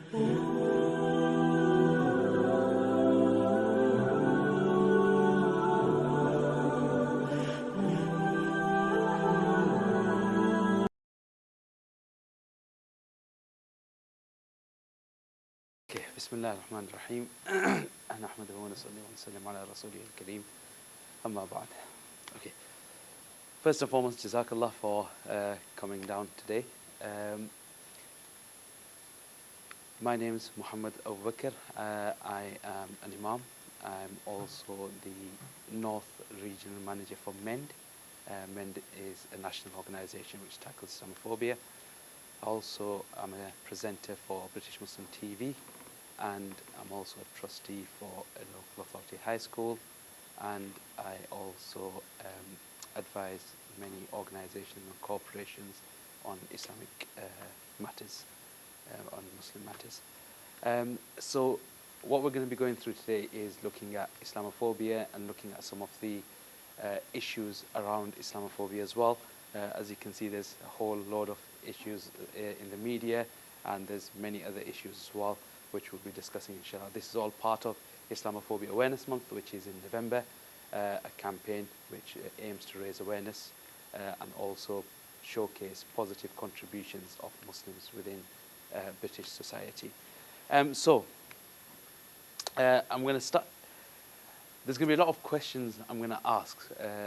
Okay, Bismillah ar-Rahman ar-Rahim. Nahmaduhu wa nusalli wa nusallim ala Rasulih al-Kareem. Amma ba'd. Okay. First and foremost, Jazakallah for coming down today. My name is Mohammed Abubakr. I am an Imam. I'm also the North Regional Manager for MEND. MEND is a national organization which tackles Islamophobia. Also, I'm a presenter for British Muslim TV, and I'm also a trustee for a local authority high school, and I also advise many organizations and corporations on Islamic matters, on Muslim matters. So what we're going to be going through today is looking at Islamophobia and looking at some of the issues around Islamophobia as well. As you can see, there's a whole load of issues in the media, and there's many other issues as well, which we'll be discussing, inshallah. This is all part of Islamophobia Awareness Month, which is in November, a campaign which aims to raise awareness and also showcase positive contributions of Muslims within British society. So I'm going to start. There's going to be a lot of questions I'm going to ask.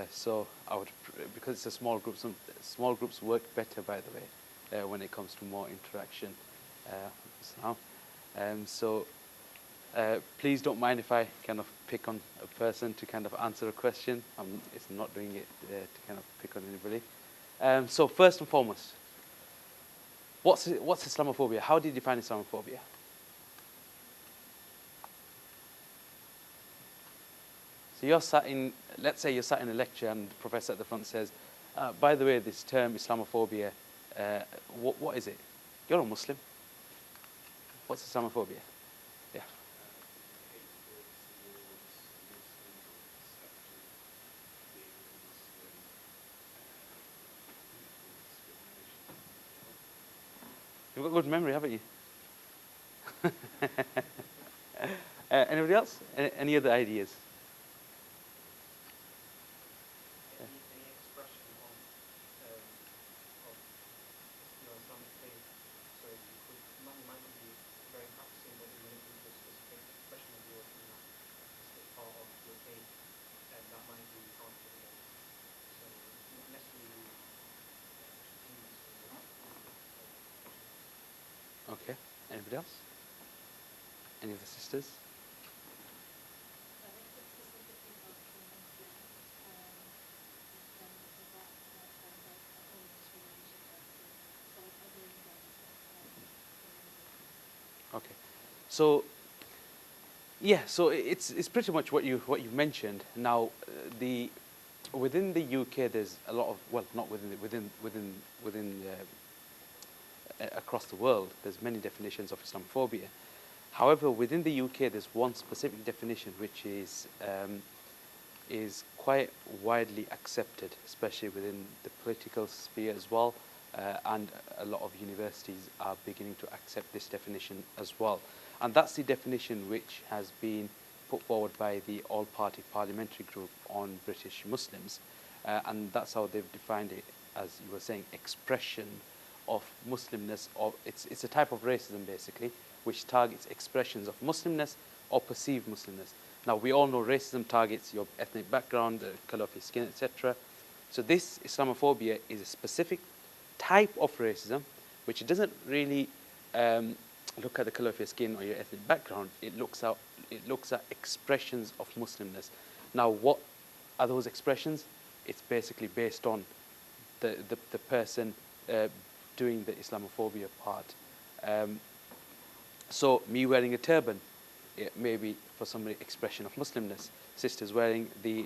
So I would, because it's a small group, some small groups work better, by the way, when it comes to more interaction. So please don't mind if I kind of pick on a person to kind of answer a question. It's not doing it to kind of pick on anybody. So first and foremost, what's Islamophobia? How do you define Islamophobia? So you're sat in, let's say you're sat in a lecture and the professor at the front says, by the way, this term Islamophobia, what is it? You're a Muslim. What's Islamophobia? Yeah. You've got good memory, haven't you? Anybody else? Any other ideas? Okay. Anybody else? Any of the sisters? Okay. So yeah, so it's pretty much what you mentioned. Now within the UK there's a lot of, well, not within across the world, there's many definitions of Islamophobia. However, within the UK, there's one specific definition which is quite widely accepted, especially within the political sphere as well, and a lot of universities are beginning to accept this definition as well. And that's the definition which has been put forward by the All-Party Parliamentary Group on British Muslims, and that's how they've defined it, as you were saying, expression of Muslimness, or it's a type of racism basically, which targets expressions of Muslimness or perceived Muslimness. Now we all know racism targets your ethnic background, the color of your skin, etc. So this Islamophobia is a specific type of racism, which doesn't really look at the color of your skin or your ethnic background. It looks at expressions of Muslimness. Now what are those expressions? It's basically based on the person doing the Islamophobia part. So me wearing a turban, it may be for somebody expression of Muslimness. Sisters wearing the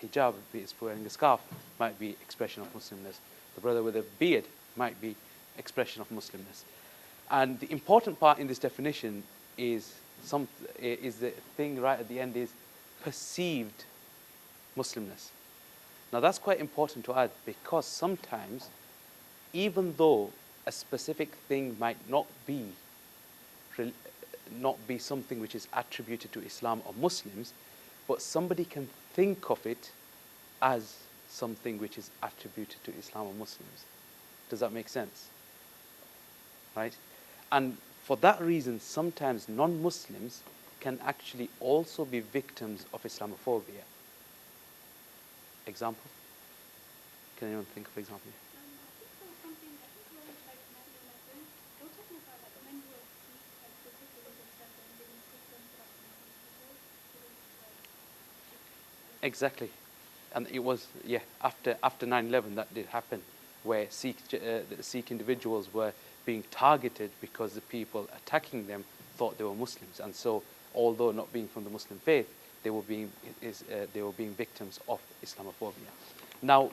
hijab, wearing a scarf, might be expression of Muslimness. The brother with a beard might be expression of Muslimness. And the important part in this definition is the thing right at the end is perceived Muslimness. Now that's quite important to add, because sometimes, even though a specific thing might not be not be something which is attributed to Islam or Muslims, but somebody can think of it as something which is attributed to Islam or Muslims. Does that make sense? Right? And for that reason, sometimes non-Muslims can actually also be victims of Islamophobia. Example? Can anyone think of example? I think there was something that people like Maddie and my friend, they were talking about like men who are Sikh, like they take away themselves and they mistake them for like Muslim people. So they just like Exactly. And it was, yeah, after 9/11 that did happen, where the Sikh individuals were being targeted because the people attacking them thought they were Muslims. And so, although not being from the Muslim faith, they were being victims of Islamophobia. Now,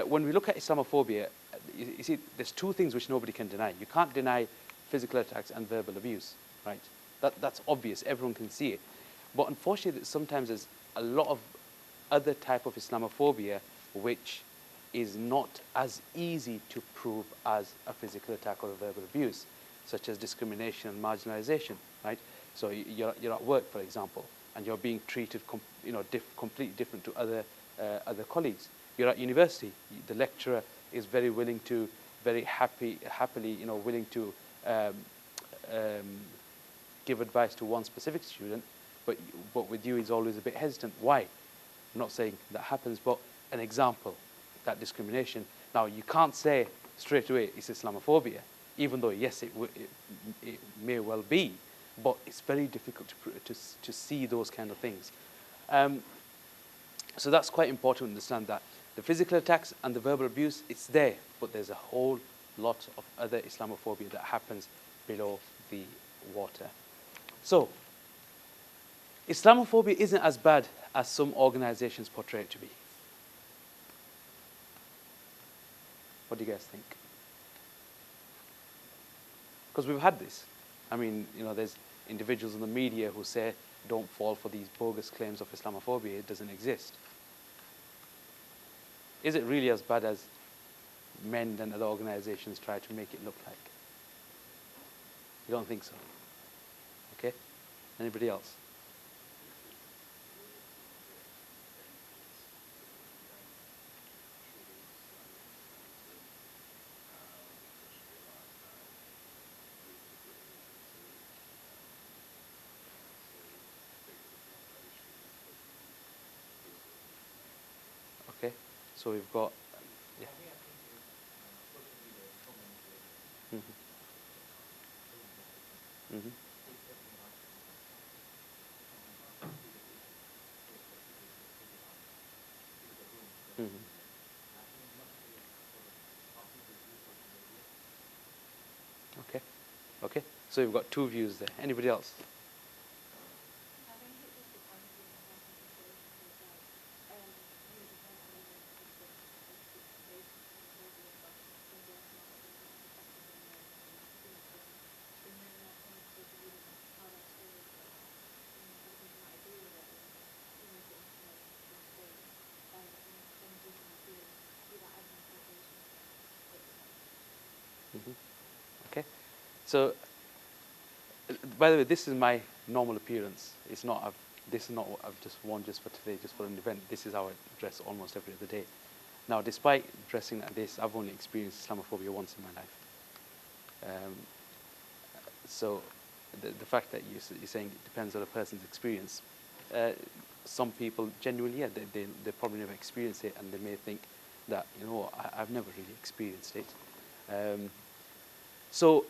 when we look at Islamophobia, you see, there's two things which nobody can deny. You can't deny physical attacks and verbal abuse, right? That's obvious. Everyone can see it. But unfortunately, sometimes there's a lot of other type of Islamophobia which is not as easy to prove as a physical attack or a verbal abuse, such as discrimination and marginalization, right? So you're at work, for example, and you're being treated completely different to other colleagues. You're at university, the lecturer is very willing to, happily, willing to give advice to one specific student, but with you he's always a bit hesitant. Why? I'm not saying that happens, but an example, that discrimination. Now, you can't say straight away it's Islamophobia, even though, yes, it may well be, but it's very difficult to see those kind of things. So that's quite important to understand that the physical attacks and the verbal abuse, it's there, but there's a whole lot of other Islamophobia that happens below the water. So, Islamophobia isn't as bad as some organizations portray it to be. What do you guys think? Because we've had this. I mean, there's individuals in the media who say, don't fall for these bogus claims of Islamophobia, it doesn't exist. Is it really as bad as MEND and other organizations try to make it look like? You don't think so? Okay? Anybody else? Okay, so we've got, yeah. Mm-hmm. Mm-hmm. Mm-hmm. Okay, okay. So we've got two views there. Anybody else? I think it just depends on the person's situation. Because you depends on the person face Islamophobia, but then there's not everyone affected in their in their point of view how that story is. Some people might agree with it, and the information is staying, and some people might see that as an accusation. Mm-hmm. Okay. So, by the way, this is my normal appearance. This is not what I've just worn just for today, just for an event. This is how I dress almost every other day. Now, despite dressing like this, I've only experienced Islamophobia once in my life. So, the fact that you're saying it depends on a person's experience. Some people genuinely, yeah, they probably never experienced it, and they may think that, I've never really experienced it. So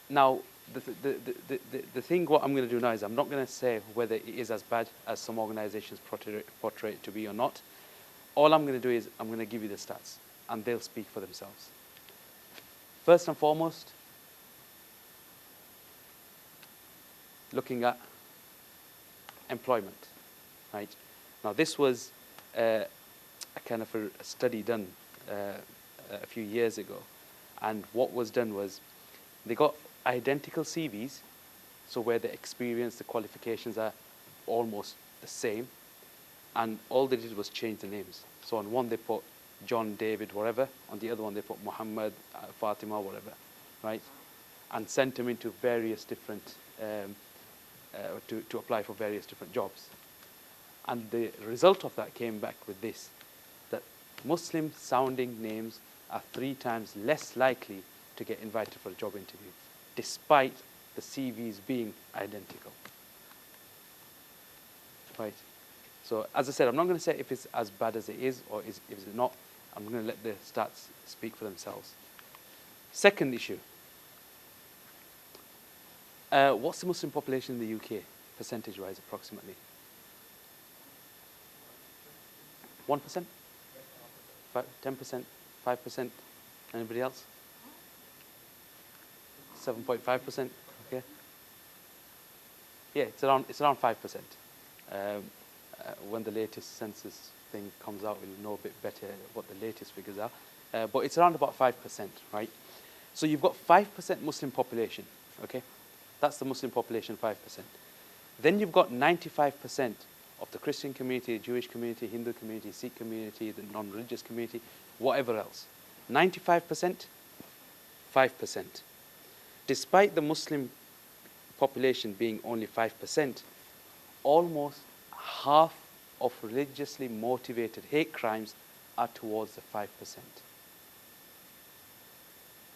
now the thing what I'm going to do now is I'm not going to say whether it is as bad as some organizations portray it to be or not. All I'm going to do is I'm going to give you the stats, and they'll speak for themselves. First and foremost, looking at employment, right? Now this was a kind of a study done a few years ago, and what was done was they got identical CVs, so where the experience, the qualifications are almost the same, and all they did was change the names. So on one they put John, David, whatever. On the other one they put Muhammad, Fatima, whatever, right? and sent them into various different, to apply for various different jobs. And the result of that came back with this, that Muslim sounding names are 3 times less likely to get invited for a job interview, despite the CVs being identical. Right? So as I said, I'm not going to say if it's as bad as it is or if it's not. I'm going to let the stats speak for themselves. Second issue. What's the Muslim population in the UK, percentage-wise, approximately? 1%? 10%? 5%? Anybody else? 7.5%? Okay. Yeah, it's around 5%. When the latest census thing comes out, we'll know a bit better what the latest figures are. But it's around about 5%, right? So you've got 5% Muslim population, okay? That's the Muslim population, 5%. Then you've got 95% of the Christian community, Jewish community, Hindu community, Sikh community, the non-religious community, whatever else. 95%, 5%. Despite the Muslim population being only 5%, almost half of religiously motivated hate crimes are towards the 5%.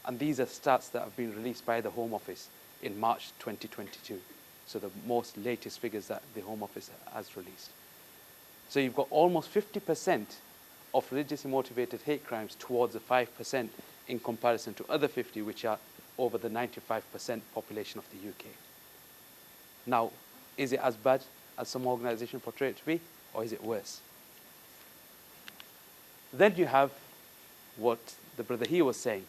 And these are stats that have been released by the Home Office in March 2022. So the most latest figures that the Home Office has released. So you've got almost 50% of religiously motivated hate crimes towards the 5% in comparison to other 50, which are over the 95% population of the UK. Now, is it as bad as some organizations portray it to be, or is it worse? Then you have what the brother here was saying,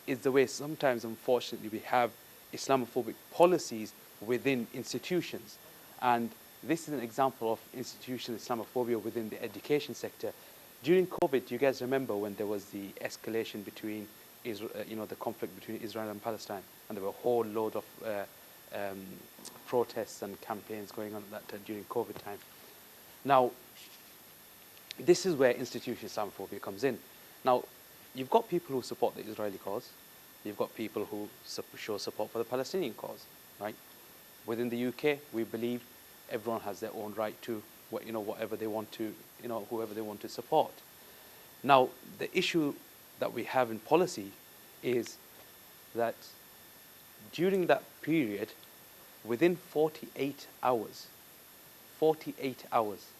is the way sometimes, unfortunately, we have Islamophobic policies within institutions. And this is an example of institutional Islamophobia within the education sector. During COVID, you guys remember when there was the escalation between Israel, the conflict between Israel and Palestine, and there were a whole load of protests and campaigns going on at that time during COVID time. Now, this is where institutional Islamophobia comes in. Now, you've got people who support the Israeli cause. You've got people who show support for the Palestinian cause, right? Within the UK, we believe everyone has their own right to, whatever they want to, whoever they want to support. Now, the issue that we have in policy is that during that period, within 48 hours,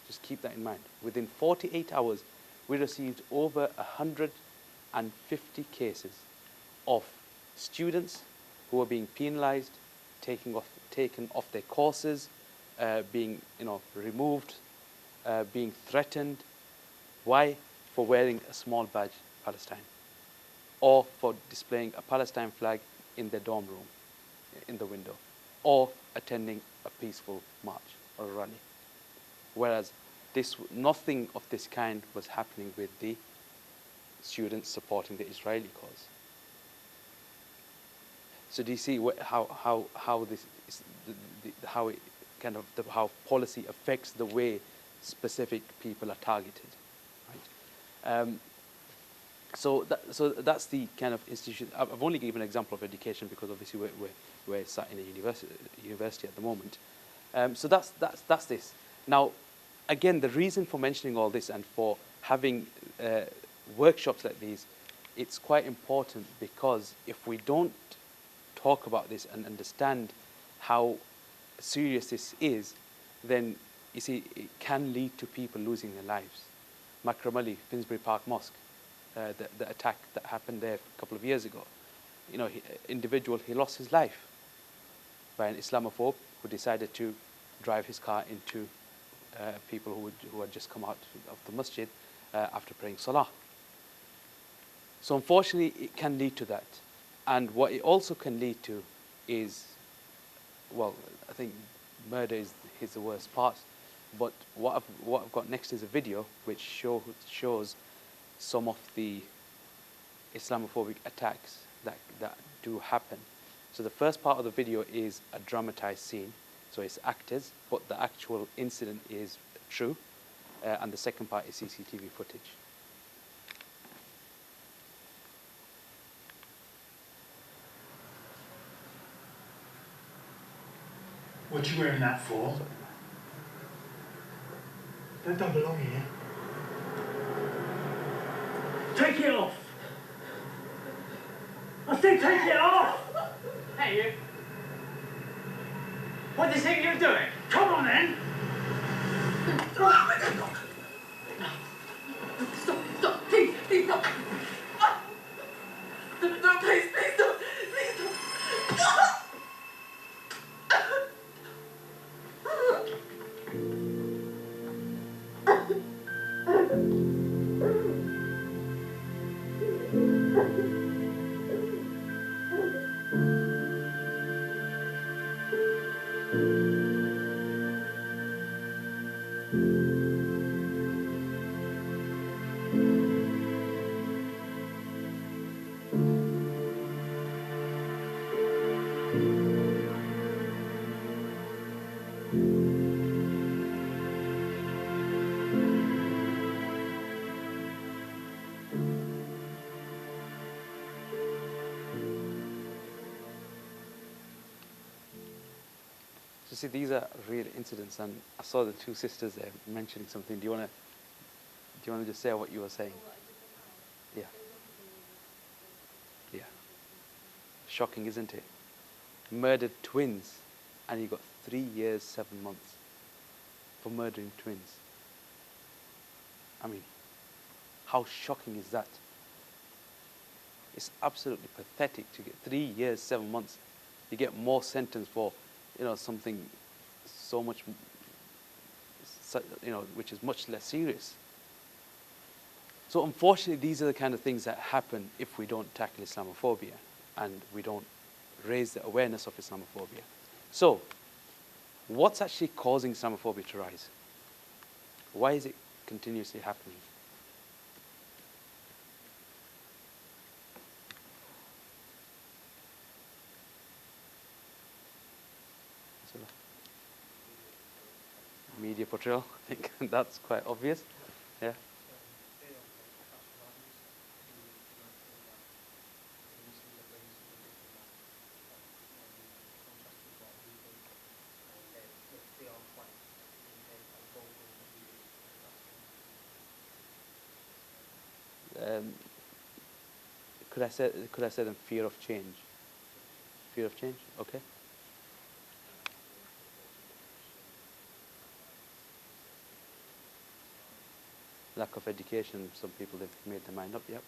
just keep that in mind, within 48 hours, we received over 150 cases of students who are being penalized, taken off their courses, being removed, being threatened. Why? For wearing a small badge, Palestine, or for displaying a Palestine flag in their dorm room, in the window, or attending a peaceful march or a rally. Whereas nothing of this kind was happening with the students supporting the Israeli cause. So do you see how this is, how policy affects the way specific people are targeted, right? So that's the kind of institution. I've only given an example of education because obviously we're sat in a university at the moment. So that's this. Now, again, the reason for mentioning all this and for having workshops like these, it's quite important because if we don't talk about this and understand how serious this is, then you see it can lead to people losing their lives. Makram Finsbury Park Mosque, the attack that happened there a couple of years ago, he lost his life by an Islamophobe who decided to drive his car into people who had just come out of the masjid after praying salah. So unfortunately, it can lead to that. And what it also can lead to is, well, I think murder is the worst part. But what I've got next is a video which shows some of the Islamophobic attacks that do happen. So the first part of the video is a dramatized scene. So it's actors, but the actual incident is true. And the second part is CCTV footage. What you wearing that for? That don't belong here. Take it off! I said take it off! Hey, you. What do you think you're doing? Come on then! Stop, please, stop. No, please, stop. Please stop. So see, these are real incidents, and I saw the two sisters there mentioning something. Do you want to just say what you were saying? Yeah. Yeah. Shocking, isn't it? Murdered twins, and he got 3 years, 7 months for murdering twins. I mean, how shocking is that? It's absolutely pathetic to get 3 years, 7 months. You get more sentence for, something so much, which is much less serious. So unfortunately, these are the kind of things that happen if we don't tackle Islamophobia and we don't raise the awareness of Islamophobia. So, what's actually causing Islamophobia to rise? Why is it continuously happening? Media portrayal, I think that's quite obvious. Yeah. Could I say then fear of change? Fear of change, okay. Lack of education, some people have made their mind up, yep.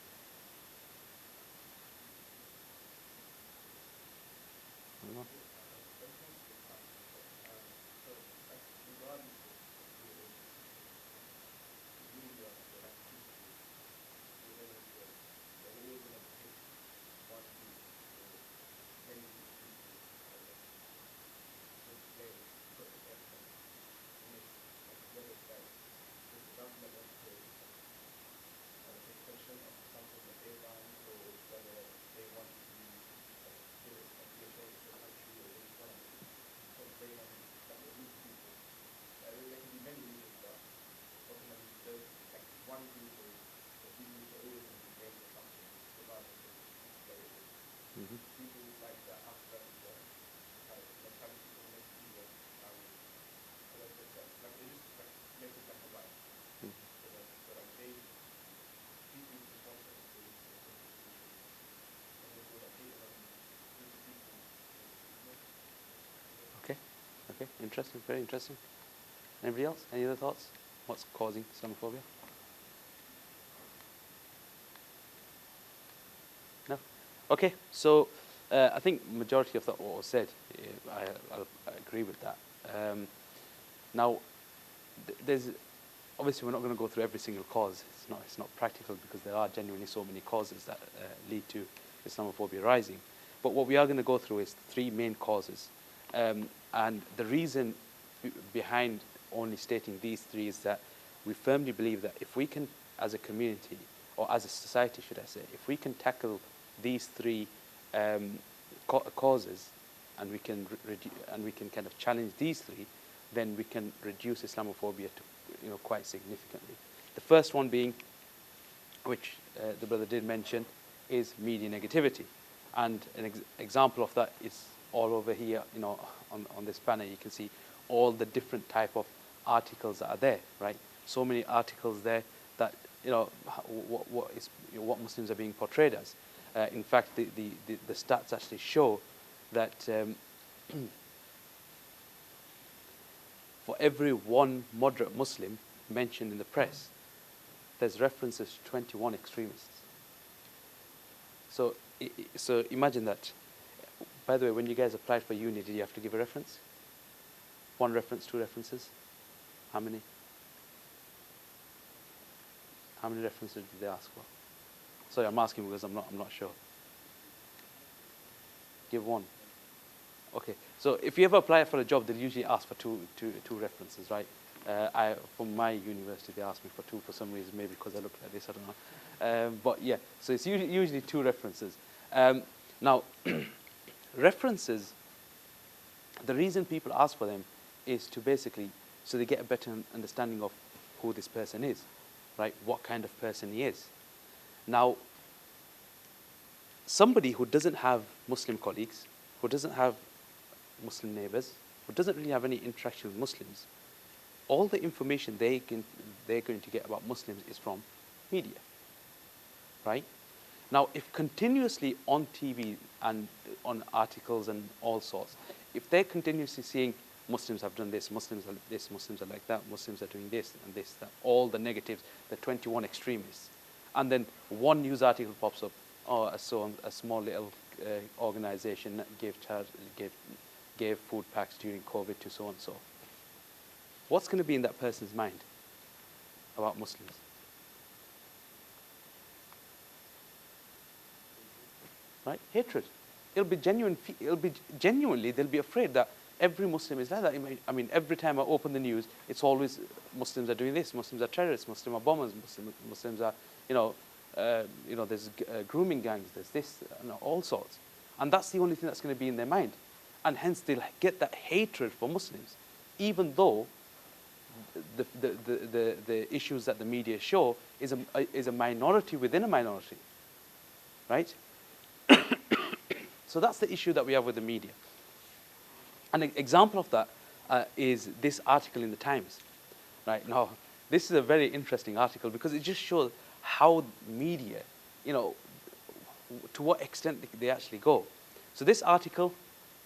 Okay, interesting, very interesting. Anybody else? Any other thoughts? What's causing Islamophobia? No? Okay, so I think majority of what was said, I agree with that. Now, there's obviously we're not going to go through every single cause. It's not practical because there are genuinely so many causes that lead to Islamophobia rising. But what we are going to go through is 3 main causes. And the reason behind only stating these 3 is that we firmly believe that if we can, as a community, or as a society, should I say, if we can tackle these 3 causes, and we can kind of challenge these 3, then we can reduce Islamophobia to quite significantly. The first one being, which the brother did mention, is media negativity, and an example of that is all over here, on this banner, you can see all the different type of articles that are there, right? So many articles there that, what Muslims are being portrayed as. In fact, the stats actually show that for every one moderate Muslim mentioned in the press, there's references to 21 extremists. So imagine that. By the way, when you guys applied for uni, did you have to give a reference? One reference, two references? How many? How many references did they ask for? Sorry, I'm asking because I'm not sure. Give one. Okay. So if you ever apply for a job, they'll usually ask for two references, right? From my university, they asked me for two for some reason, maybe because I look like this, I don't know. But yeah, so it's usually two references. Now, references, the reason people ask for them is to basically, so they get a better understanding of who this person is, right? What kind of person he is. Now, somebody who doesn't have Muslim colleagues, who doesn't have Muslim neighbors, who doesn't really have any interaction with Muslims, all the information they're going to get about Muslims is from media, right? Now, if continuously on TV and on articles and all sorts, if they're continuously seeing Muslims have done this, Muslims are this, Muslims are like that, Muslims are doing this and this, that, all the negatives, the 21 extremists, and then one news article pops up, a small little organization gave food packs during COVID to so and so. What's going to be in that person's mind about Muslims? Right? Hatred. It'll be genuinely, they'll be afraid that every Muslim is like that. I mean, every time I open the news, it's always Muslims are doing this, Muslims are terrorists, Muslims are bombers, Muslims are, there's grooming gangs, there's this, all sorts. And that's the only thing that's going to be in their mind. And hence they'll get that hatred for Muslims, even though the issues that the media show is a minority within a minority, right? So that's the issue that we have with the media. An example of that is this article in the Times. Right now, this is a very interesting article because it just shows how media, to what extent they actually go. So this article,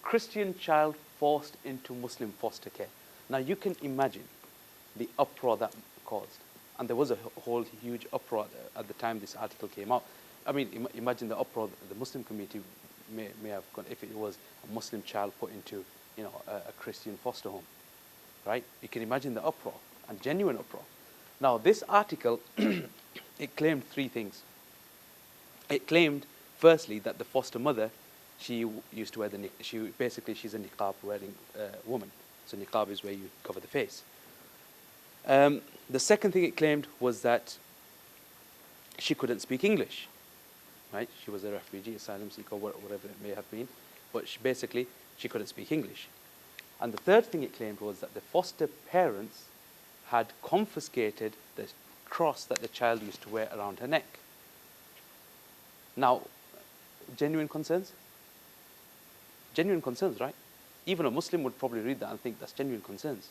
Christian child forced into Muslim foster care. Now you can imagine the uproar that caused. And there was a whole huge uproar at the time this article came out. I mean, imagine the uproar the Muslim community may have gone if it was a Muslim child put into, a Christian foster home, right? You can imagine the uproar, and genuine uproar. Now, this article, it claimed three things. It claimed, firstly, that the foster mother, she used to wear she's a niqab-wearing woman. So niqab is where you cover the face. The second thing it claimed was that she couldn't speak English, right? She was a refugee, asylum seeker, whatever it may have been, but she couldn't speak English. And the third thing it claimed was that the foster parents had confiscated the cross that the child used to wear around her neck. Now, genuine concerns? Genuine concerns, right? Even a Muslim would probably read that and think that's genuine concerns,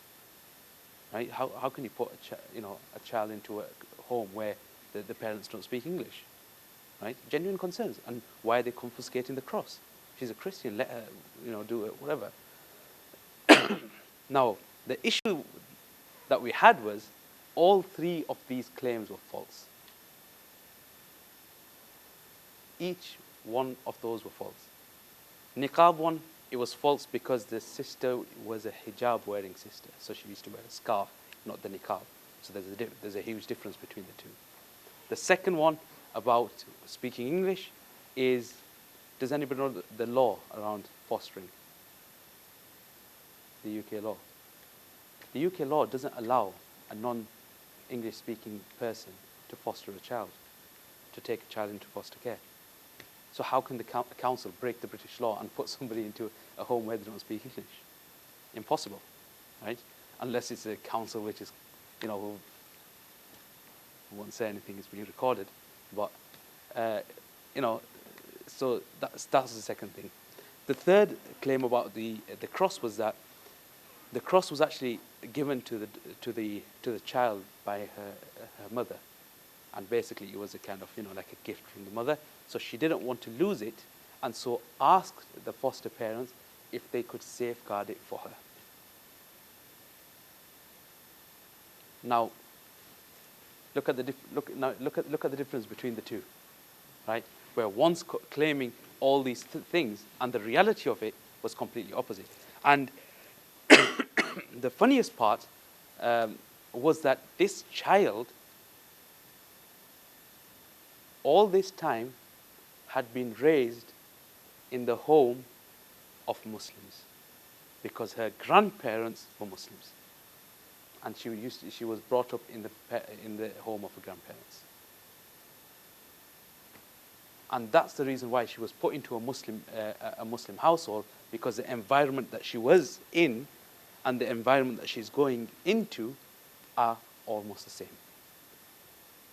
right? How can you put a child into a home where the parents don't speak English, right? Genuine concerns. And why are they confiscating the cross? She's a Christian, let her, do it, whatever. Now, the issue that we had was all three of these claims were false. Each one of those were false. Niqab one, it was false because the sister was a hijab-wearing sister, so she used to wear a scarf, not the niqab. So there's a huge difference between the two. The second one about speaking English is, does anybody know the law around fostering? The UK law. The UK law doesn't allow a non-English speaking person to foster a child, to take a child into foster care. So how can the council break the British law and put somebody into a home where they don't speak English? Impossible, right? Unless it's a council which is, who won't say anything, it's being recorded. But, so that's the second thing. The third claim about the cross was that the cross was actually given to the child by her mother, and basically it was a kind of like a gift from the mother. So she didn't want to lose it, and so asked the foster parents if they could safeguard it for her. Now, look at the difference between the two, right? Where one's claiming all these things, and the reality of it was completely opposite. And the funniest part was that this child, all this time, had been raised in the home of Muslims, because her grandparents were Muslims, and she was brought up in the home of her grandparents. And that's the reason why she was put into a Muslim household, because the environment that she was in and the environment that she's going into are almost the same.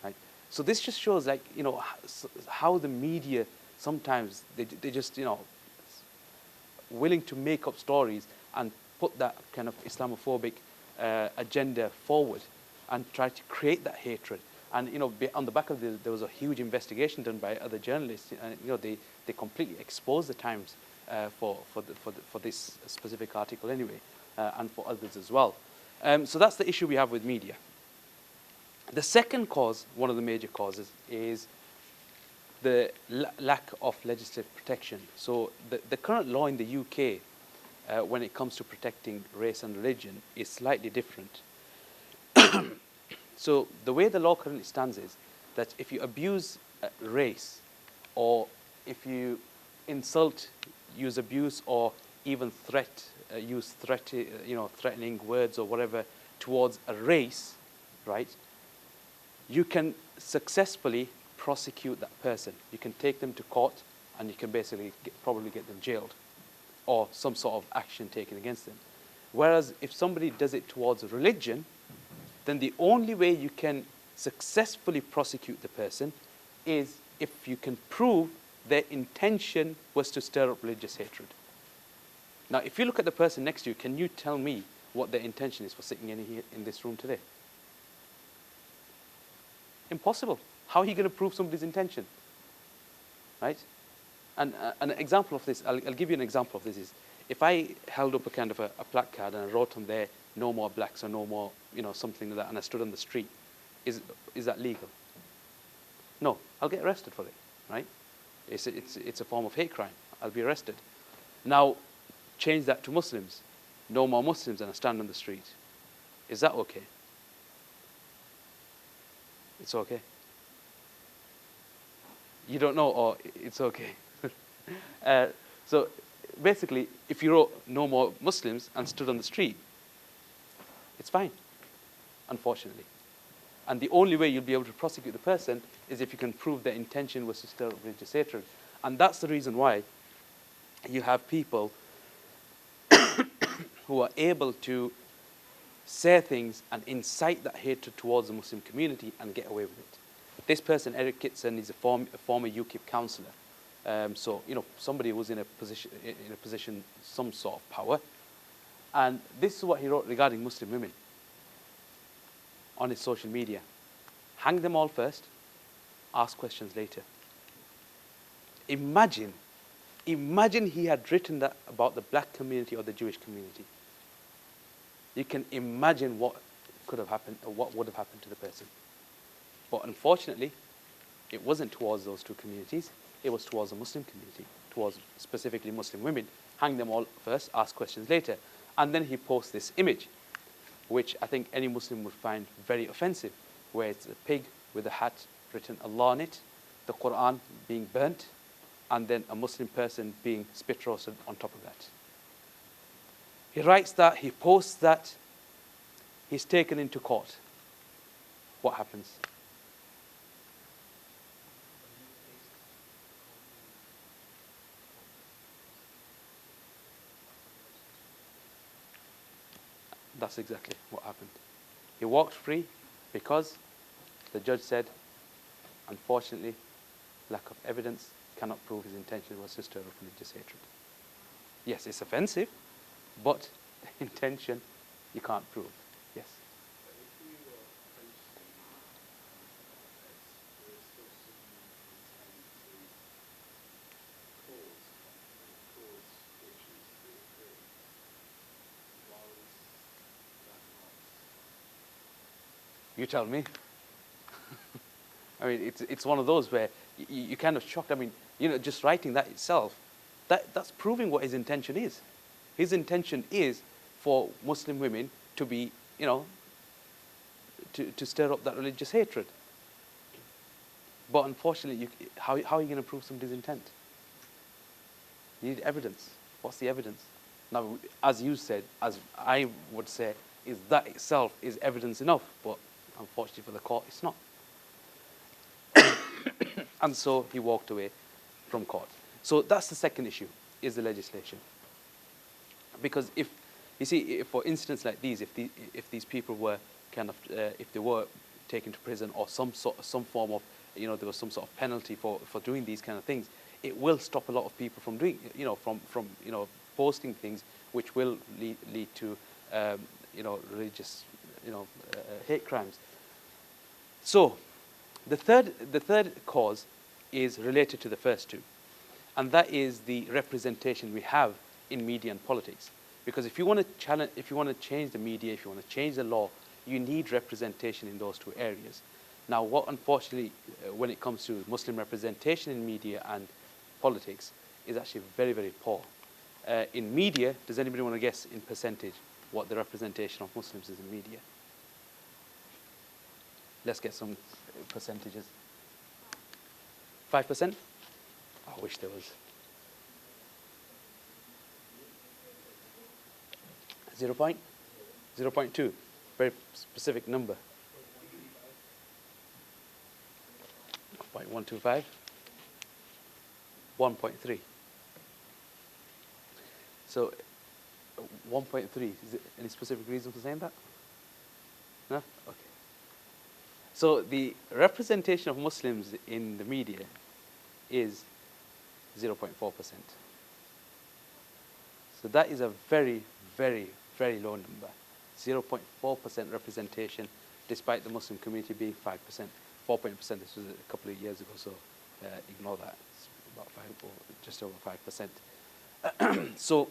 Right? So this just shows, like, how the media sometimes they just willing to make up stories and put that kind of Islamophobic agenda forward and try to create that hatred. And on the back of this, there was a huge investigation done by other journalists, and they completely exposed the Times for this specific article anyway, and for others as well. So that's the issue we have with media. The second cause, one of the major causes, is the lack of legislative protection. So the current law in the UK, when it comes to protecting race and religion, is slightly different. So the way the law currently stands is that if you abuse race, or if you insult, use abuse, or even use threatening words or whatever towards a race, right, you can successfully prosecute that person. You can take them to court, and you can basically probably get them jailed, or some sort of action taken against them. Whereas if somebody does it towards religion, then the only way you can successfully prosecute the person is if you can prove their intention was to stir up religious hatred. Now, if you look at the person next to you, can you tell me what their intention is for sitting in this room today? Impossible. How are you going to prove somebody's intention? Right? And an example of this, I'll give you an example of this, is if I held up a kind of a placard and I wrote on there, "No more blacks," or "No more," something like that, and I stood on the street, is that legal? No, I'll get arrested for it, right? It's a form of hate crime. I'll be arrested. Now, change that to Muslims. "No more Muslims," and I stand on the street. Is that okay? It's okay. You don't know, or it's okay. So basically, if you wrote "No more Muslims" and stood on the street, it's fine, unfortunately. And the only way you'll be able to prosecute the person is if you can prove their intention was to stir up religious hatred. And that's the reason why you have people who are able to say things and incite that hatred towards the Muslim community and get away with it. This person, Eric Kitson, is a former UKIP councillor. So somebody who was in a position, some sort of power. And this is what he wrote regarding Muslim women on his social media: "Hang them all first, ask questions later." Imagine he had written that about the black community or the Jewish community. You can imagine what could have happened, or what would have happened to the person. But unfortunately, it wasn't towards those two communities. It was towards the Muslim community, towards specifically Muslim women. Hang them all first, ask questions later. And then he posts this image, which I think any Muslim would find very offensive, where it's a pig with a hat written Allah on it, the Quran being burnt, and then a Muslim person being spit roasted on top of that. He writes that, he posts that, he's taken into court. What happens? That's exactly what happened. He walked free because the judge said, unfortunately, lack of evidence cannot prove his intention was to stir up religious hatred. Yes, it's offensive, but intention you can't prove. Yes. But if we were posting as there is still some intent to cause conflict, cause issues to increase, why was that not? You tell me. I mean, it's one of those where you kind of shocked. I mean, just writing that itself, that's proving what his intention is. His intention is for Muslim women to be, to stir up that religious hatred. But unfortunately, how are you going to prove somebody's intent? You need evidence. What's the evidence? Now, as you said, as I would say, is that itself is evidence enough. But unfortunately for the court, it's not. And so he walked away from court. So that's the second issue, is the legislation. Because if, you see, if for incidents like these, if these people were kind of, if they were taken to prison or some form of, there was some sort of penalty for doing these kind of things, it will stop a lot of people from doing, from posting things which will lead to, religious, hate crimes. So, the third cause is related to the first two, and that is the representation we have in media and politics. Because if you want to change the media, if you want to change the law, you need representation in those two areas. Now, what unfortunately, when it comes to Muslim representation in media and politics, is actually very, very poor. In media, does anybody want to guess in percentage what the representation of Muslims is in media? Let's get some percentages. 5%? I wish there was. 0.2. Very specific number. 0.125. 1.3. So 1.3. Is there any specific reason for saying that? No? Okay. So the representation of Muslims in the media is 0.4%. So that is a very, very, very low number. 0.4% representation, despite the Muslim community being 5%. 4%. This was a couple of years ago, so ignore that. It's about 5, or just over 5%. So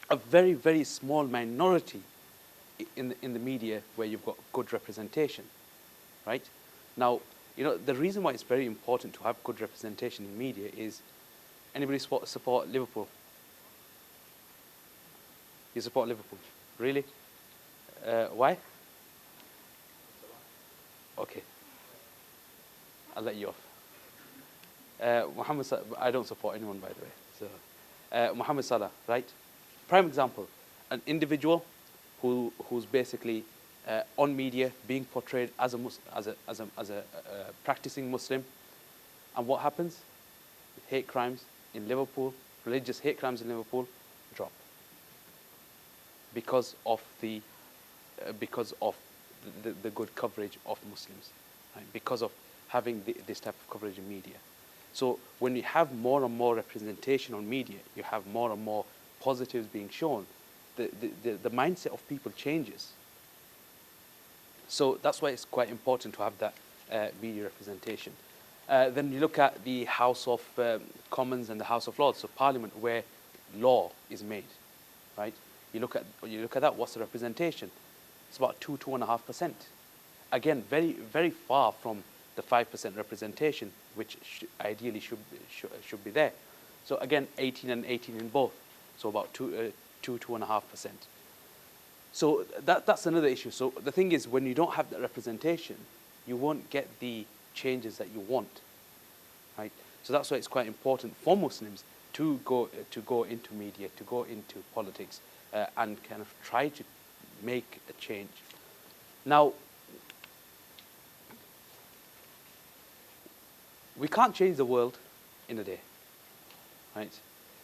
a very, very small minority in the media where you've got good representation, right? Now, the reason why it's very important to have good representation in media is, anybody support Liverpool? You support Liverpool? Really? Why? Okay. I'll let you off. I don't support anyone, by the way. So, Muhammad Salah, right? Prime example, an individual who's basically on media being portrayed as a practicing Muslim, and what happens? Hate crimes in Liverpool, religious hate crimes in Liverpool, drop because of the good coverage of Muslims, right? Because of having this type of coverage in media. So when you have more and more representation on media, you have more and more positives being shown, the mindset of people changes. So that's why it's quite important to have that media representation. Then you look at the House of Commons and the House of Lords, so Parliament, where law is made, right? You look at that. What's the representation? It's about 2.5%. Again, very, very far from the 5% representation, which ideally should be there. So again, 18 and 18 in both. So about 2.5%. So that's another issue. So the thing is, when you don't have that representation, you won't get the changes that you want, right? So that's why it's quite important for Muslims to go into media, to go into politics, and kind of try to make a change. Now, we can't change the world in a day, right?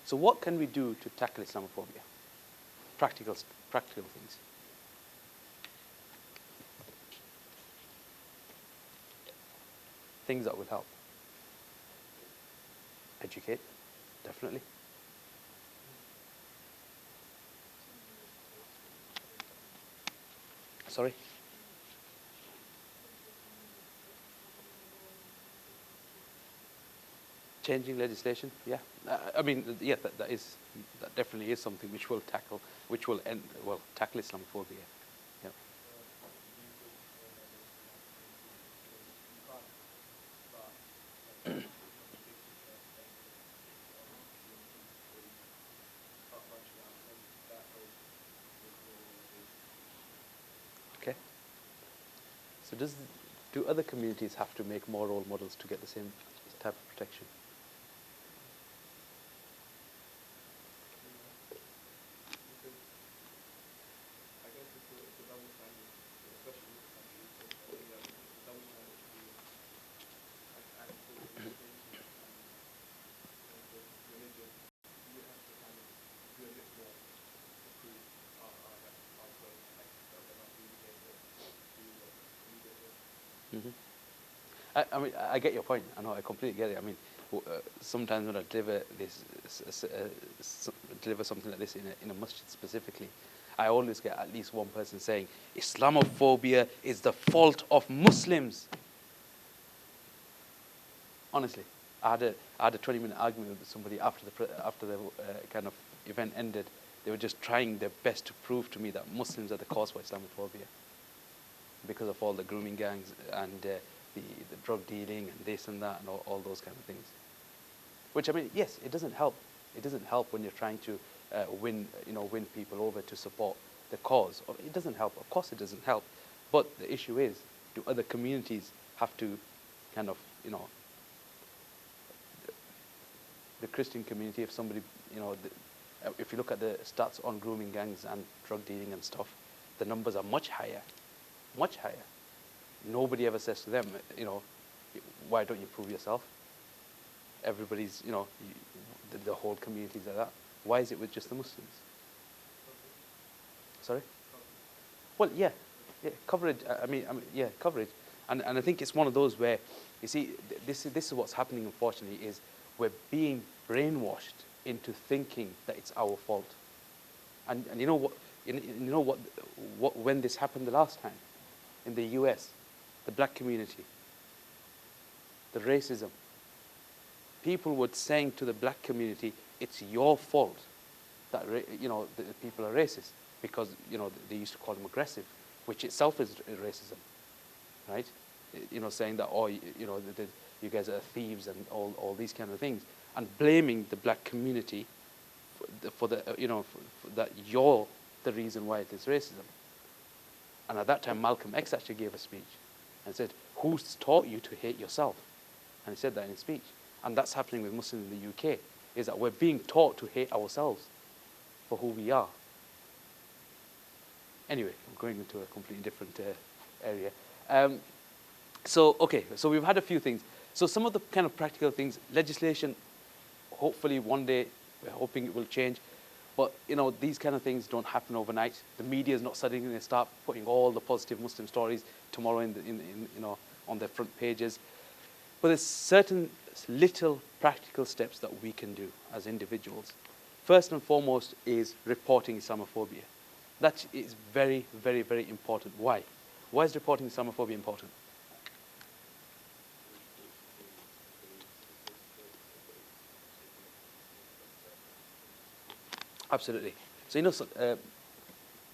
So what can we do to tackle Islamophobia? Practical things. Things that will help. Educate, definitely. Sorry? Changing legislation, yeah. I mean, yeah, that definitely is something which will tackle, which will tackle Islamophobia. Yeah. Okay. So do other communities have to make more role models to get the same type of protection? I guess it's a double standard, especially in this country. I think that it's a double standard to and for education and for religion, you have to kind of do a bit more to prove that that we're not really here to do what we did here. Hmm. I mean, I get your point. I know, I completely get it. I mean, sometimes when I deliver something like this in a masjid specifically, I always get at least one person saying, Islamophobia is the fault of Muslims. Honestly, I had a 20-minute argument with somebody after the kind of event ended. They were just trying their best to prove to me that Muslims are the cause for Islamophobia because of all the grooming gangs and the drug dealing and this and that and all those kind of things. Which, I mean, yes, it doesn't help. It doesn't help when you're trying to win people over to support the cause. It doesn't help. Of course, it doesn't help. But the issue is, do other communities have to kind of, the Christian community, if somebody, if you look at the stats on grooming gangs and drug dealing and stuff, the numbers are much higher, much higher. Nobody ever says to them, why don't you prove yourself? Everybody's, the whole community's like that. Why is it with just the Muslims? Sorry? Well, yeah, coverage. I mean, yeah, coverage. And I think it's one of those where, you see, this is what's happening. Unfortunately, is we're being brainwashed into thinking that it's our fault. And you know what? When this happened the last time, in the US, the black community, the racism. People were saying to the black community, "It's your fault that the people are racist," because they used to call them aggressive, which itself is racism, right? Saying that you guys are thieves and all these kind of things, and blaming the black community for that you're the reason why it is racism. And at that time, Malcolm X actually gave a speech and said, "Who's taught you to hate yourself?" And he said that in his speech. And that's happening with Muslims in the UK, is that we're being taught to hate ourselves for who we are. Anyway, I'm going into a completely different area. So we've had a few things. So some of the kind of practical things, legislation, hopefully one day, we're hoping it will change. But, these kind of things don't happen overnight. The media is not suddenly going to start putting all the positive Muslim stories tomorrow on their front pages. But there's certain little practical steps that we can do as individuals. First and foremost is reporting Islamophobia. That is very, very, very important. Why? Why is reporting Islamophobia important? Absolutely. So,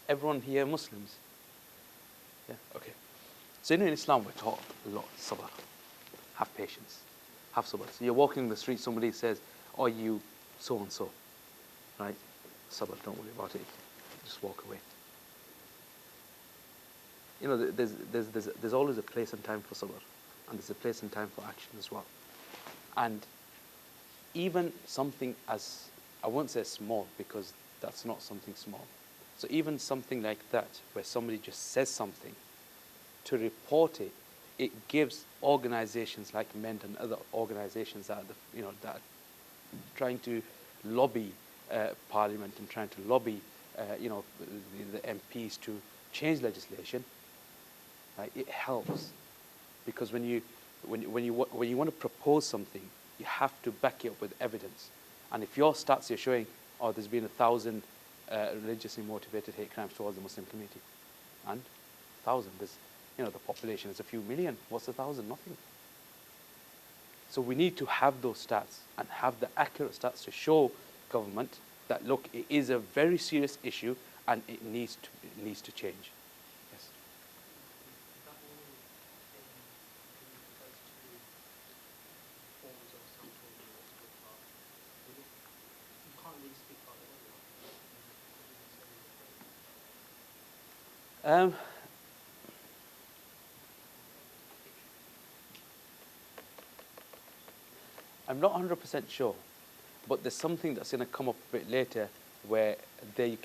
everyone here Muslims? Yeah, okay. So, in Islam, we're taught a lot, sabr. Have patience. Have sabr. So, you're walking in the street, somebody says, "Oh, you so-and-so." Right? Sabr, don't worry about it. Just walk away. There's always a place and time for sabr. And there's a place and time for action as well. And even something as, I won't say small, because that's not something small. So even something like that, where somebody just says something, to report it, it gives organizations like MEND and other organizations that are trying to lobby Parliament and trying to lobby the MPs to change legislation. Right? It helps, because when you want to propose something, you have to back it up with evidence. And if your stats are showing, there's been 1,000 religiously motivated hate crimes towards the Muslim community, and 1,000? There's, the population is a few million. What's 1,000? Nothing. So we need to have those stats and have the accurate stats to show government that, look, it is a very serious issue and it needs to change. Yes. Is that all in regards to forms of Islamophobia or stuff like that? You can't really speak about it all. I'm not 100% sure, but there's something that's going to come up a bit later where they'll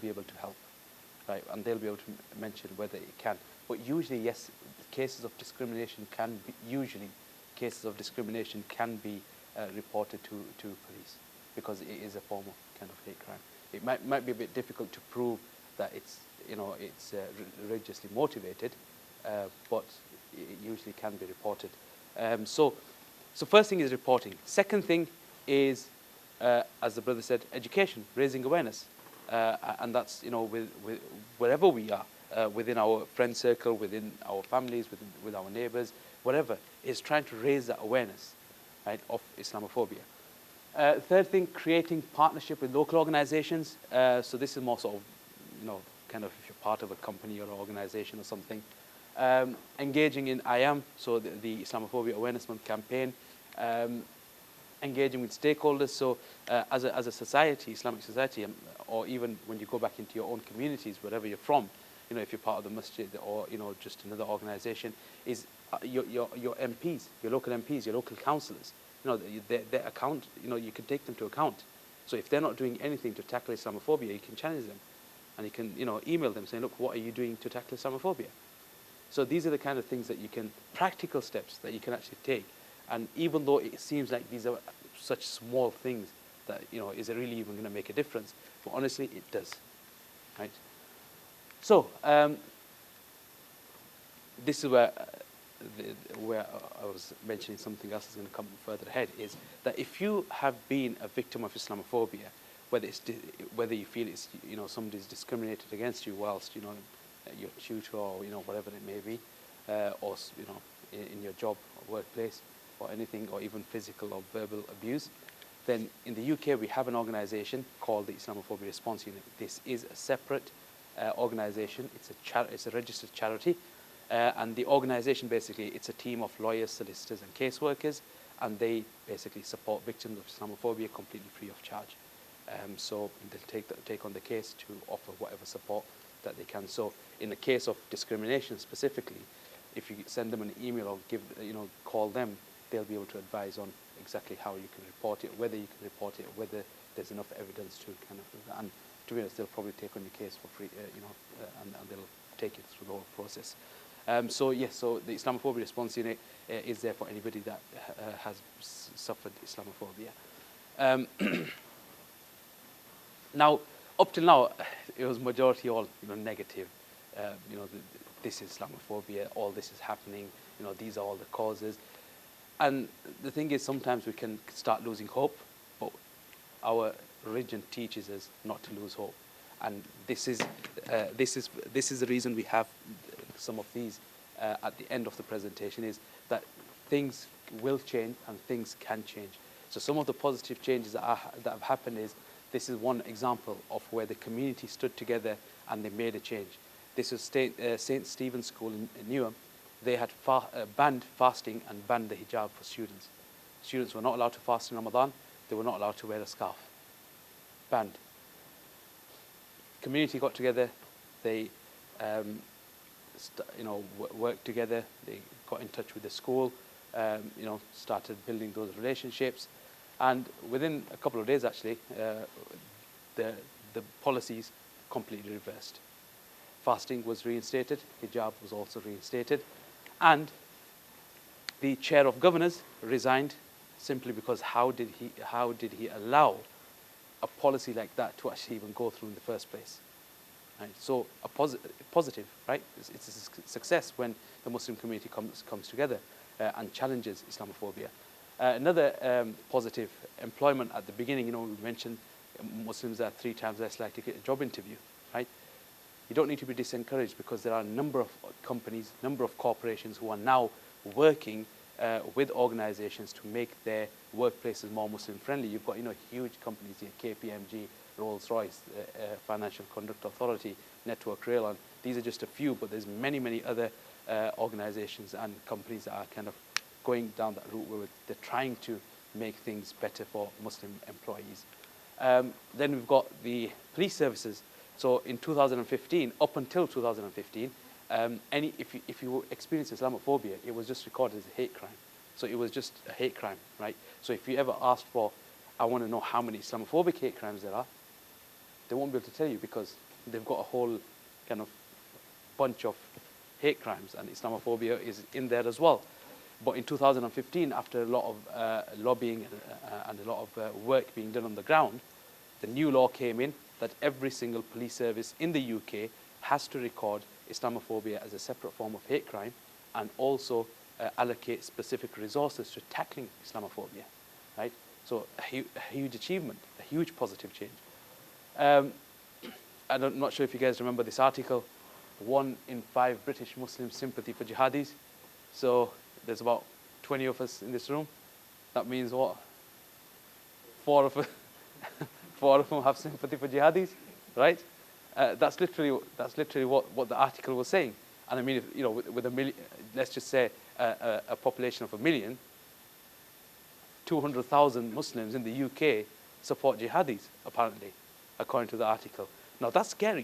be able to help, right? And they'll be able to mention whether it can. But usually, yes, cases of discrimination can be reported to police, because it is a form of kind of hate crime. It might be a bit difficult to prove that it's religiously motivated, but it usually can be reported. So first thing is reporting. Second thing is, as the brother said, education, raising awareness, and that's with wherever we are, within our friend circle, within our families, with our neighbours, whatever, is trying to raise that awareness, right, of Islamophobia. Third thing, creating partnership with local organisations. So this is more sort of, kind of if you're part of a company or an organisation or something. Engaging in IAM, so the Islamophobia Awareness Month campaign. Engaging with stakeholders. So as a society, Islamic society, or even when you go back into your own communities, wherever you're from, if you're part of the masjid or just another organisation, is your MPs, your local MPs, your local councillors. Their account. You can take them to account. So if they're not doing anything to tackle Islamophobia, you can challenge them, and you can email them saying, look, what are you doing to tackle Islamophobia? So these are the kind of things that practical steps that you can actually take. And even though it seems like these are such small things that, is it really even going to make a difference? But honestly, it does, right? So this is where I was mentioning something else is going to come further ahead, is that if you have been a victim of Islamophobia, whether you feel it's, somebody's discriminated against you whilst, your tutor or, whatever it may be, or, in your job or workplace or anything, or even physical or verbal abuse, then in the UK we have an organisation called the Islamophobia Response Unit. This is a separate organisation. It's a registered charity. And the organisation, basically, it's a team of lawyers, solicitors and caseworkers, and they basically support victims of Islamophobia completely free of charge. So they'll take on the case to offer whatever support that they can. So in the case of discrimination specifically, if you send them an email or call them, they'll be able to advise on exactly how you can report it, whether you can report it, whether there's enough evidence to kind of, and to be honest, they'll probably take on your case for free, and they'll take it through the whole process. So yes, so the Islamophobia Response Unit is there for anybody that has suffered Islamophobia. Now, up till now, it was majority all negative. This is Islamophobia. All this is happening. These are all the causes. And the thing is, sometimes we can start losing hope, but our religion teaches us not to lose hope. And this is the reason we have some of these at the end of the presentation, is that things will change and things can change. So some of the positive changes that have happened is, this is one example of where the community stood together and they made a change. This is St. Stephen's School in Newham. They had banned fasting and banned the hijab for students. Students were not allowed to fast in Ramadan. They were not allowed to wear a scarf. Banned. Community got together. They worked together. They got in touch with the school. Started building those relationships. And within a couple of days, actually, the policies completely reversed. Fasting was reinstated. Hijab was also reinstated. And the chair of governors resigned simply because how did he allow a policy like that to actually even go through in the first place? Right? So a positive, right? It's a success when the Muslim community comes together and challenges Islamophobia. Another positive, employment at the beginning. We mentioned Muslims are 3 times less likely to get a job interview, right? you don't need to be disencouraged, because there are a number of companies, number of corporations who are now working with organizations to make their workplaces more Muslim friendly. You've got, huge companies here, KPMG, Rolls-Royce, Financial Conduct Authority, Network Rail, and these are just a few, but there's many, many other organizations and companies that are kind of going down that route where they're trying to make things better for Muslim employees. Then we've got the police services. So in 2015, up until 2015, if you experienced Islamophobia, it was just recorded as a hate crime. So it was just a hate crime, right? So if you ever asked for, I want to know how many Islamophobic hate crimes there are, they won't be able to tell you, because they've got a whole kind of bunch of hate crimes, and Islamophobia is in there as well. But in 2015, after a lot of lobbying and a lot of work being done on the ground, the new law came in that every single police service in the UK has to record Islamophobia as a separate form of hate crime, and also allocate specific resources to tackling Islamophobia, right? So a huge achievement, a huge positive change. I'm not sure if you guys remember this article, 1 in 5 British Muslims sympathy for jihadis. So there's about 20 of us in this room. That means what? 4 of them have sympathy for jihadis, right? That's literally what the article was saying. And I mean, if, with a million, let's just say a population of 1 million, 200,000 Muslims in the UK support jihadis, apparently, according to the article. Now that's scary,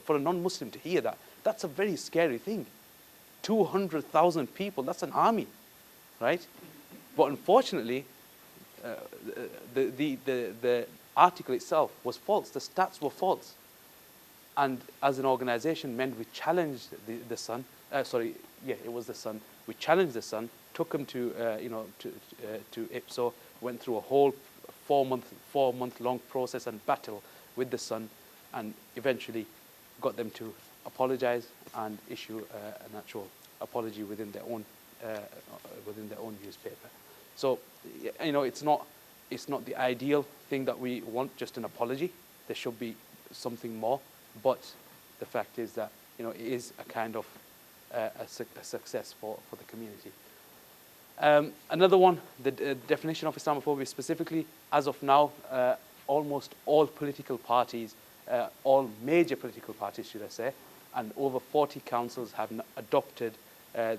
for a non-Muslim to hear that. That's a very scary thing. 200,000 people, that's an army, right? But unfortunately, the article itself was false. The stats were false. And as an organization, we challenged the Sun. It was the Sun. We challenged the Sun, took him to IPSO, went through a whole 4-month long process and battle with the Sun, and eventually got them to apologize and issue an actual apology within their own newspaper. So, it's not the ideal thing that we want, just an apology. There should be something more. But the fact is that it is a kind of a success for the community. Another one, the definition of Islamophobia specifically, as of now, almost all political parties, all major political parties, should I say, and over 40 councils have adopted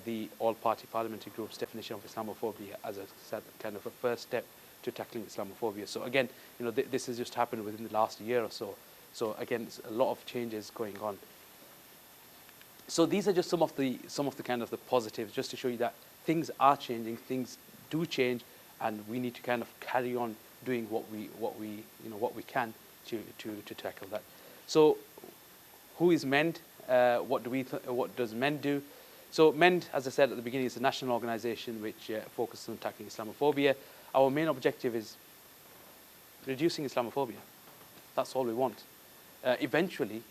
the all-party parliamentary group's definition of Islamophobia as a kind of a first step to tackling Islamophobia. So again, this has just happened within the last year or so. So again, it's a lot of changes going on. So these are just some of the kind of the positives, just to show you that things are changing, things do change, and we need to kind of carry on doing what we can to tackle that. So, who is MEND? What does MEND do? So MEND, as I said at the beginning, is a national organisation which focuses on tackling Islamophobia. Our main objective is reducing Islamophobia. That's all we want. Eventually,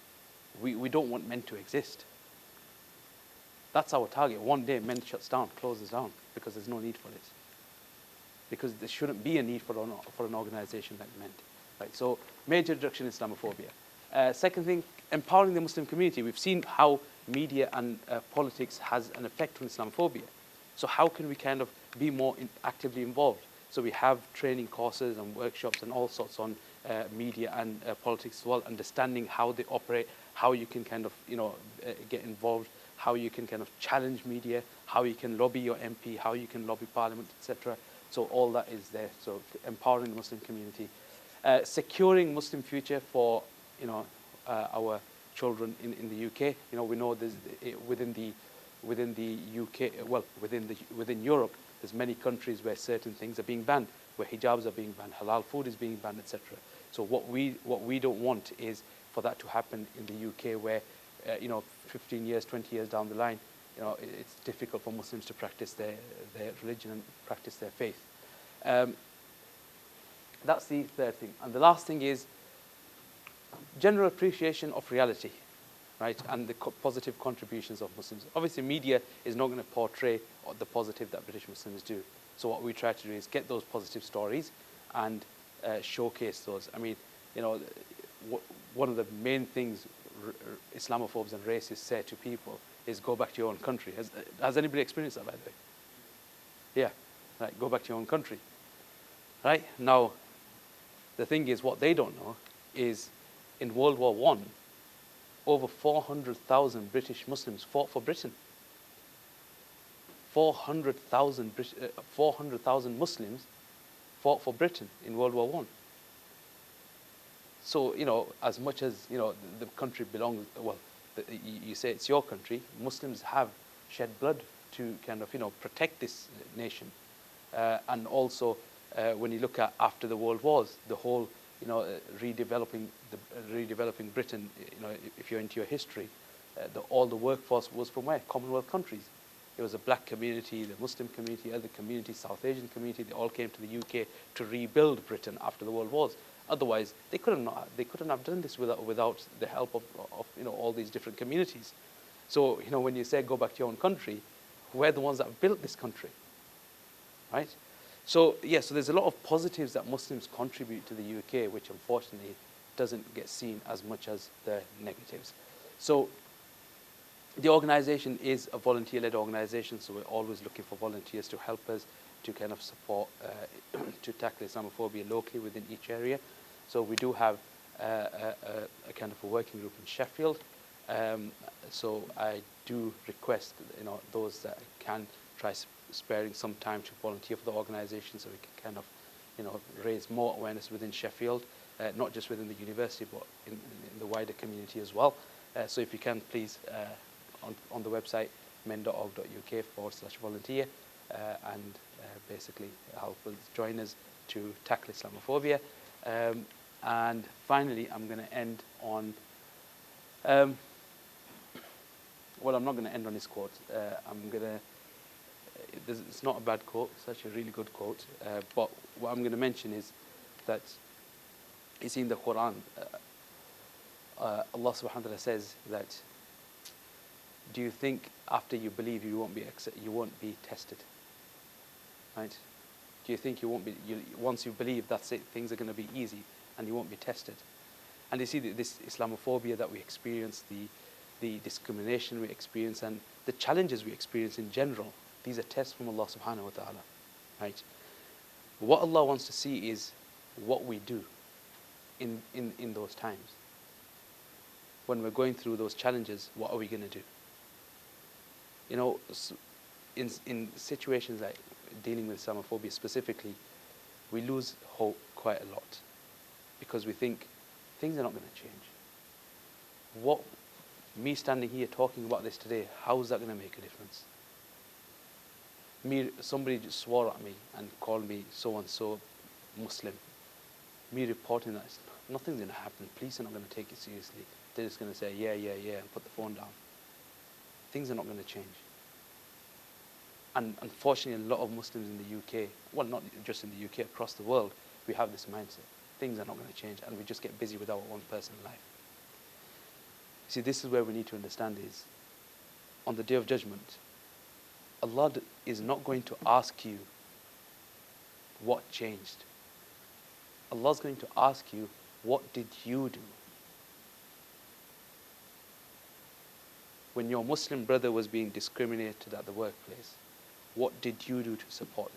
we don't want MEND to exist. That's our target. One day, MEND shuts down, closes down, because there's no need for it. Because there shouldn't be a need for an organisation like MEND. Right? So, major reduction in Islamophobia. Second thing, empowering the Muslim community. We've seen how media and politics has an effect on Islamophobia. So how can we kind of be more actively involved? So we have training courses and workshops and all sorts on media and politics as well, understanding how they operate, how you can kind of, get involved, how you can kind of challenge media, how you can lobby your MP, how you can lobby Parliament, etc. So all that is there. So empowering the Muslim community. Securing Muslim future for, our children in the UK. We know there's within the UK, well, within Europe, there's many countries where certain things are being banned, where hijabs are being banned, halal food is being banned, etc. So what we don't want is for that to happen in the UK, where 15 years, 20 years down the line, it's difficult for Muslims to practice their religion and practice their faith. That's the third thing. And the last thing is general appreciation of reality, right? And the positive contributions of Muslims. Obviously, media is not going to portray the positive that British Muslims do. So what we try to do is get those positive stories and showcase those. I mean, one of the main things Islamophobes and racists say to people is go back to your own country. Has anybody experienced that, by the way? Yeah, right, go back to your own country. Right? Now, the thing is, what they don't know is in World War I, over 400,000 British Muslims fought for Britain. 400,000 Muslims fought for Britain in World War I. So, as much as, the country belongs, well, you say it's your country, Muslims have shed blood to kind of, protect this nation. And also, when you look at after the world wars, the whole, redeveloping Britain, if you're into your history, all the workforce was from where? Commonwealth countries. It was a black community, the Muslim community, other communities, South Asian community. They all came to the UK to rebuild Britain after the world wars. Otherwise, they couldn't have done this without the help of all these different communities. So when you say go back to your own country, we're the ones that built this country, right? So so there's a lot of positives that Muslims contribute to the UK, which unfortunately doesn't get seen as much as the negatives. So the organization is a volunteer-led organization, so we're always looking for volunteers to help us to kind of support, to tackle Islamophobia locally within each area. So we do have a kind of a working group in Sheffield. So I do request, those that can try sparing some time to volunteer for the organization, so we can kind of, raise more awareness within Sheffield, not just within the university, but in the wider community as well. So if you can, please, on the website men.org.uk/volunteer, and basically help us, join us to tackle Islamophobia. And finally, I'm going to end on, well, I'm not going to end on this quote. It's not a bad quote, it's actually a really good quote. But what I'm going to mention is that it's in the Quran. Allah subhanahu wa ta'ala says that, do you think after you believe you won't be tested? Right? Do you think once you believe, that's it, things are going to be easy and you won't be tested? And you see this Islamophobia that we experience, the discrimination we experience, and the challenges we experience in general, these are tests from Allah subhanahu wa ta'ala. Right? What Allah wants to see is what we do in those times. When we're going through those challenges, what are we going to do? In situations like dealing with Islamophobia specifically, we lose hope quite a lot because we think things are not going to change. Me standing here talking about this today, how is that going to make a difference? Somebody just swore at me and called me so-and-so Muslim. Me reporting that, nothing's going to happen. Police are not going to take it seriously. They're just going to say, yeah, and put the phone down. Things are not going to change. And unfortunately, a lot of Muslims in the UK, well, not just in the UK, across the world, we have this mindset. Things are not going to change, and we just get busy with our own personal life. See, this is where we need to understand is, on the Day of Judgment, Allah is not going to ask you what changed. Allah is going to ask you, what did you do? When your Muslim brother was being discriminated at the workplace, what did you do to support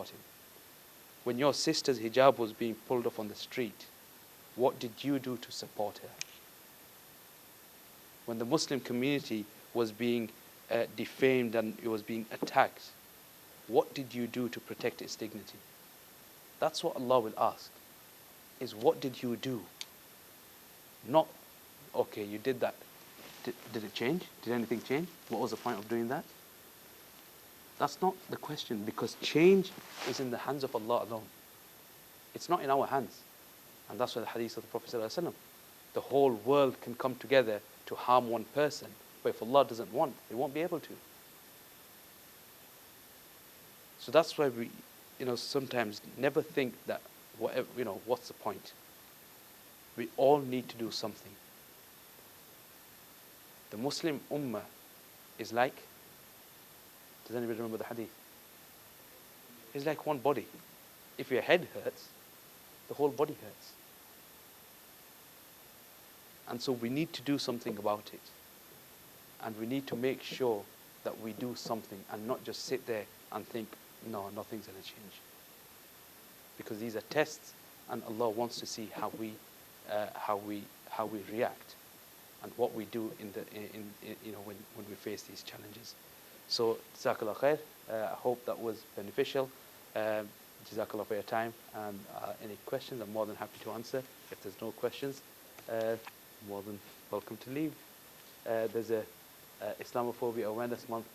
him? When your sister's hijab was being pulled off on the street, what did you do to support her? When the Muslim community was being defamed and it was being attacked, what did you do to protect its dignity? That's what Allah will ask, is what did you do? Not, okay, you did that. Did it change? Did anything change? What was the point of doing that? That's not the question, because change is in the hands of Allah alone. It's not in our hands. And that's what the hadith of the Prophet ﷺ. The whole world can come together to harm one person, but if Allah doesn't want, they won't be able to. So that's why we, sometimes never think that whatever, what's the point? We all need to do something. The Muslim Ummah is like, does anybody remember the hadith? It's like one body. If your head hurts, the whole body hurts. And so we need to do something about it. And we need to make sure that we do something and not just sit there and think, no, nothing's going to change. Because these are tests, and Allah wants to see how we react and what we do when we face these challenges. So, Jazakallah khair. I hope that was beneficial. Jazakallah for your time. And any questions, I'm more than happy to answer. If there's no questions, more than welcome to leave. There's a Islamophobia Awareness Month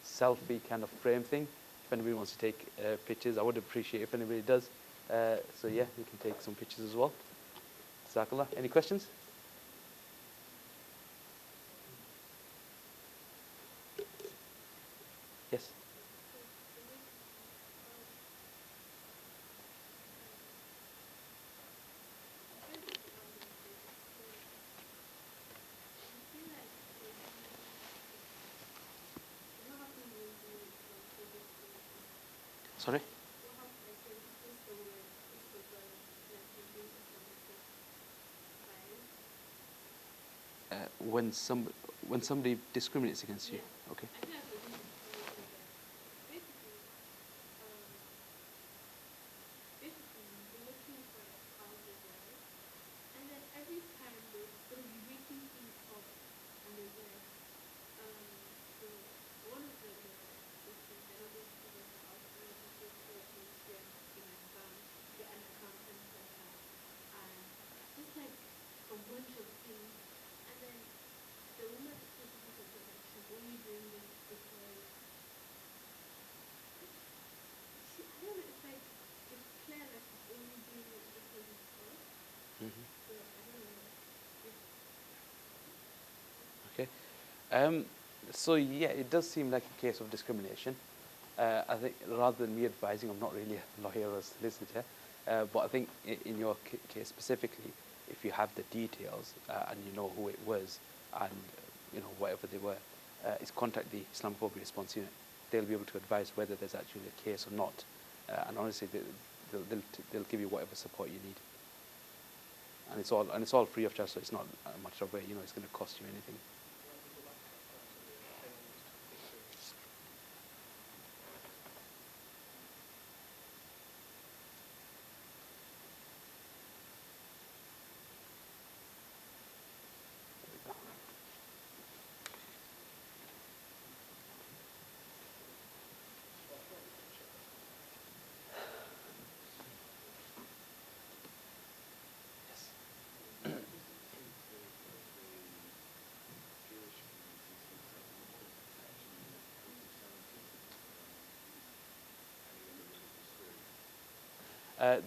selfie kind of frame thing. If anybody wants to take pictures, I would appreciate if anybody does. So yeah, you can take some pictures as well. Jazakallah. Any questions? Yes. Sorry? When somebody discriminates against you, okay. Okay. So yeah, it does seem like a case of discrimination. I think rather than me advising, I'm not really a lawyer or a solicitor, but I think in your case specifically, if you have the details and you know who it was and whatever they were, is contact the Islamophobia response unit. They'll be able to advise whether there's actually a case or not, and honestly, they'll give you whatever support you need. And it's all free of charge, so it's not much of it's going to cost you anything.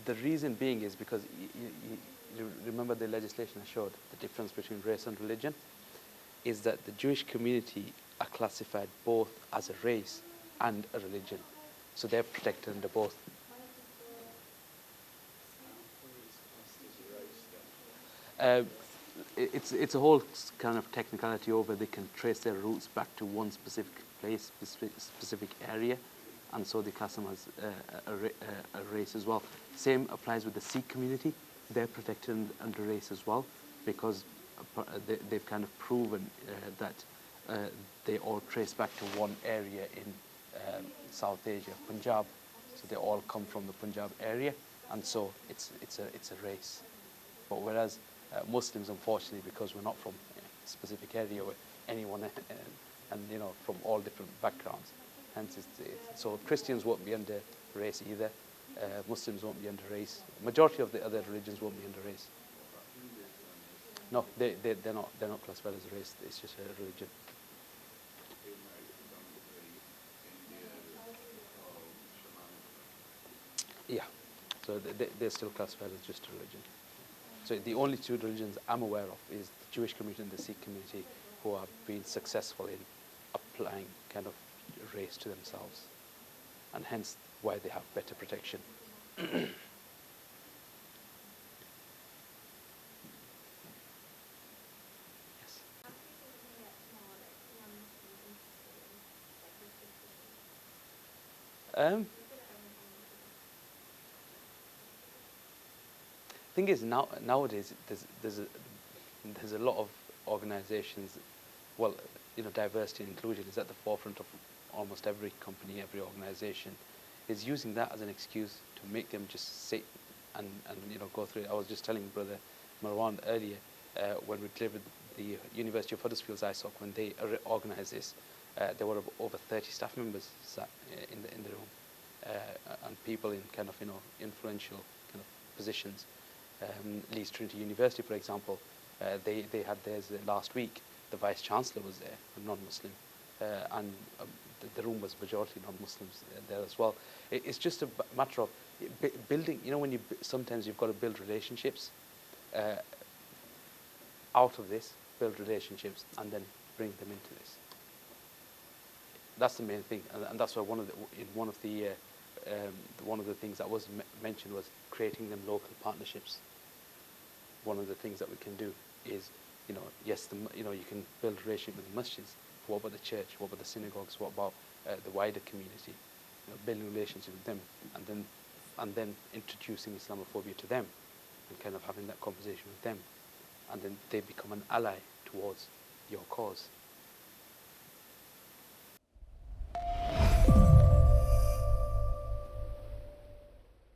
The reason being is because you remember the legislation I showed, the difference between race and religion, is that the Jewish community are classified both as a race and a religion. So they're protected under both. It's a whole kind of technicality over they can trace their roots back to one specific place, specific area, and so they class them as a race as well. Same applies with the Sikh community. They're protected under race as well because they've kind of proven that they all trace back to one area in South Asia, Punjab. So they all come from the Punjab area, and so it's a race. But whereas Muslims, unfortunately, because we're not from a specific area or anyone, and from all different backgrounds, hence so Christians won't be under race either. Muslims won't be under race. Majority of the other religions won't be under race. No, they're not classified as a race. It's just a religion. Yeah, so they're still classified as just a religion. So the only two religions I'm aware of is the Jewish community and the Sikh community who have been successful in applying kind of race to themselves, and hence why they have better protection. Yes. Thing is, nowadays there's there's a lot of organizations, well, diversity and inclusion is at the forefront of almost every company, every organization, is using that as an excuse to make them just sit and go through it. I was just telling Brother Marwan earlier, when we delivered the University of Huddersfield's ISOC, when they organized this, there were over 30 staff members sat in the room, and people in kind of influential kind of positions. Leeds Trinity University, for example, they had theirs last week. The Vice Chancellor was there, a non-Muslim, and the room was majority non-Muslims there as well. It's just a matter of building. When sometimes you've got to build relationships out of this, build relationships, and then bring them into this. That's the main thing, and that's why one of the things that was mentioned was creating them local partnerships. One of the things that we can do is, yes, you can build relationship with the masjids. What about the church? What about the synagogues? What about the wider community? Building relationship with them, and then introducing Islamophobia to them, and kind of having that conversation with them, and then they become an ally towards your cause.